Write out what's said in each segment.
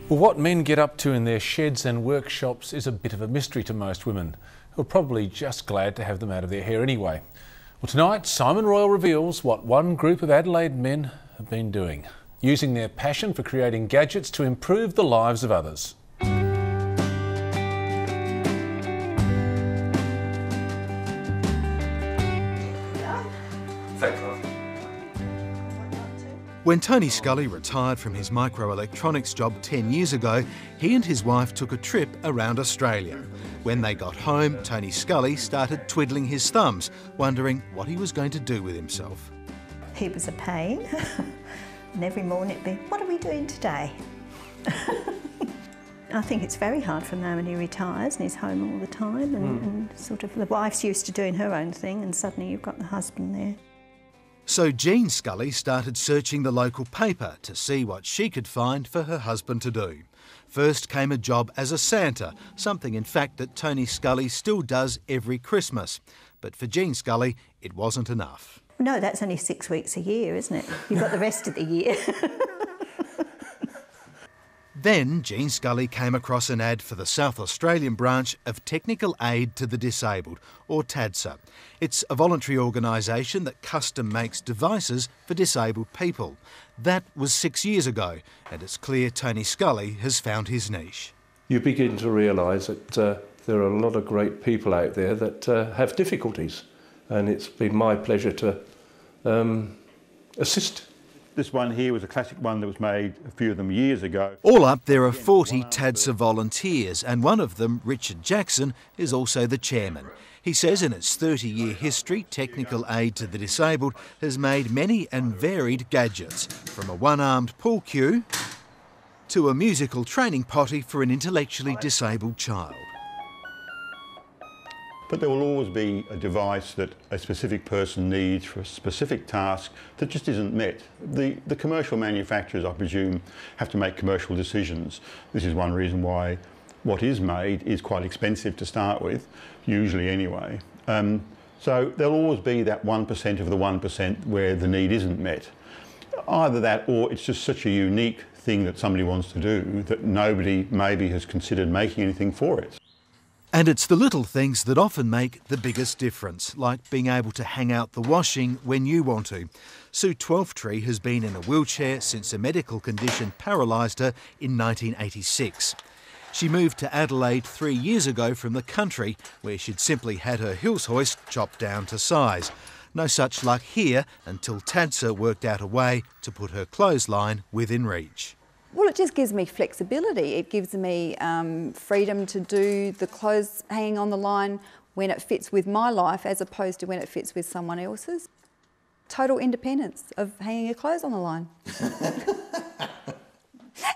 Well, what men get up to in their sheds and workshops is a bit of a mystery to most women, who are probably just glad to have them out of their hair anyway. Well, tonight, Simon Royal reveals what one group of Adelaide men have been doing, using their passion for creating gadgets to improve the lives of others. When Tony Scully retired from his microelectronics job 10 years ago, he and his wife took a trip around Australia. When they got home, Tony Scully started twiddling his thumbs, wondering what he was going to do with himself. He was a pain, and every morning it'd be, what are we doing today? I think it's very hard for a man when he retires and he's home all the time, and sort of the wife's used to doing her own thing, and suddenly you've got the husband there. So Jean Scully started searching the local paper to see what she could find for her husband to do. First came a job as a Santa, something in fact that Tony Scully still does every Christmas. But for Jean Scully, it wasn't enough. No, that's only 6 weeks a year, isn't it? You've got the rest of the year. Then Jean Scully came across an ad for the South Australian branch of Technical Aid to the Disabled, or TADSA. It's a voluntary organisation that custom makes devices for disabled people. That was 6 years ago, and it's clear Tony Scully has found his niche. You begin to realise that there are a lot of great people out there that have difficulties, and it's been my pleasure to assist. This one here was a classic one that was made a few of them years ago. All up, there are 40 TADSA volunteers, and one of them, Richard Jackson, is also the chairman. He says in its 30-year history, Technical Aid to the Disabled has made many and varied gadgets, from a one-armed pool cue to a musical training potty for an intellectually disabled child. But there will always be a device that a specific person needs for a specific task that just isn't met. The commercial manufacturers, I presume, have to make commercial decisions. This is one reason why what is made is quite expensive to start with, usually anyway. So there'll always be that 1% of the 1% where the need isn't met. Either that, or it's just such a unique thing that somebody wants to do that nobody maybe has considered making anything for it. And it's the little things that often make the biggest difference, like being able to hang out the washing when you want to. Sue Twelftree has been in a wheelchair since a medical condition paralysed her in 1986. She moved to Adelaide 3 years ago from the country, where she'd simply had her hills hoist chopped down to size. No such luck here until TADSA worked out a way to put her clothesline within reach. Well, it just gives me flexibility. It gives me freedom to do the clothes hanging on the line when it fits with my life as opposed to when it fits with someone else's. Total independence of hanging your clothes on the line.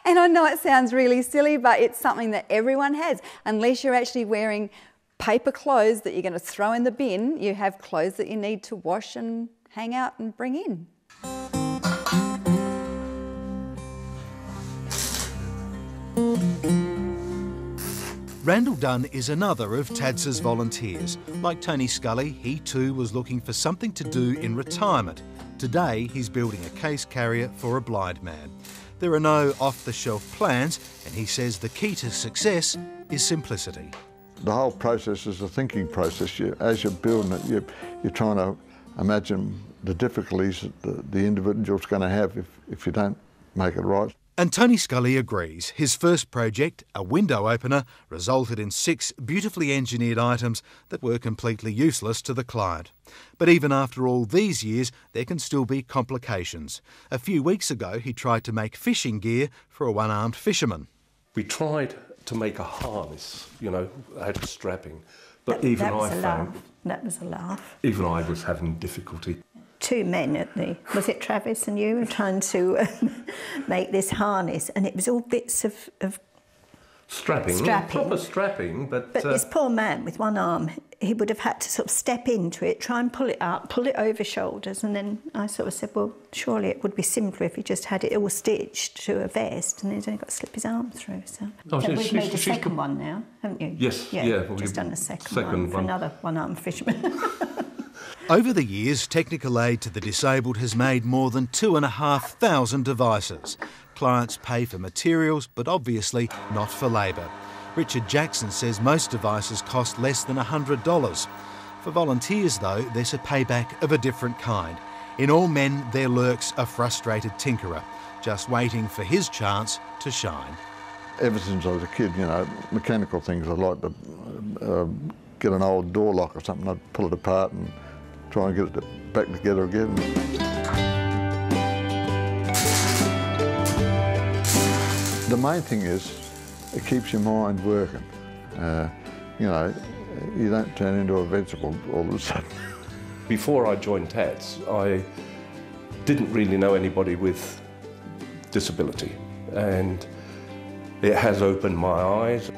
And I know it sounds really silly, but it's something that everyone has. Unless you're actually wearing paper clothes that you're going to throw in the bin, you have clothes that you need to wash and hang out and bring in. Randall Dunn is another of TADSA's volunteers. Like Tony Scully, he too was looking for something to do in retirement. Today, he's building a case carrier for a blind man. There are no off-the-shelf plans, and he says the key to success is simplicity. The whole process is a thinking process. As you're building it, you're trying to imagine the difficulties that the individual's going to have if you don't make it right. And Tony Scully agrees. His first project, a window opener, resulted in 6 beautifully engineered items that were completely useless to the client. But even after all these years, there can still be complications. A few weeks ago, he tried to make fishing gear for a one-armed fisherman. We tried to make a harness, you know, out of strapping, but even I found... That was a laugh. Even I was having difficulty. 2 men at was it Travis and you, were trying to make this harness, and it was all bits of strapping, proper strapping, but this poor man with one arm, he would have had to sort of step into it, try and pull it up, pull it over shoulders, and then I sort of said, well, surely it would be simpler if he just had it all stitched to a vest, and he's only got to slip his arm through. So, we've made a second one now, haven't you? Yes, yeah. We've just done a second one for another one-armed fisherman. Over the years, technical aid to the disabled has made more than 2,500 devices. Clients pay for materials, but obviously not for labour. Richard Jackson says most devices cost less than $100. For volunteers, though, there's a payback of a different kind. In all men, there lurks a frustrated tinkerer, just waiting for his chance to shine. Ever since I was a kid, you know, mechanical things, I'd like to get an old door lock or something, I'd pull it apart and try and get it back together again. The main thing is it keeps your mind working. You know, you don't turn into a vegetable all of a sudden. Before I joined TATS, I didn't really know anybody with disability, and it has opened my eyes.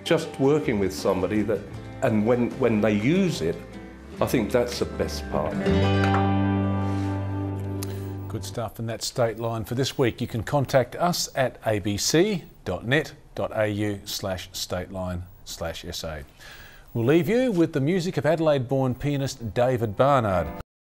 Just working with somebody that, and when they use it, I think that's the best part. Good stuff, and that's State Line for this week. You can contact us at abc.net.au/stateline/SA. We'll leave you with the music of Adelaide-born pianist David Barnard.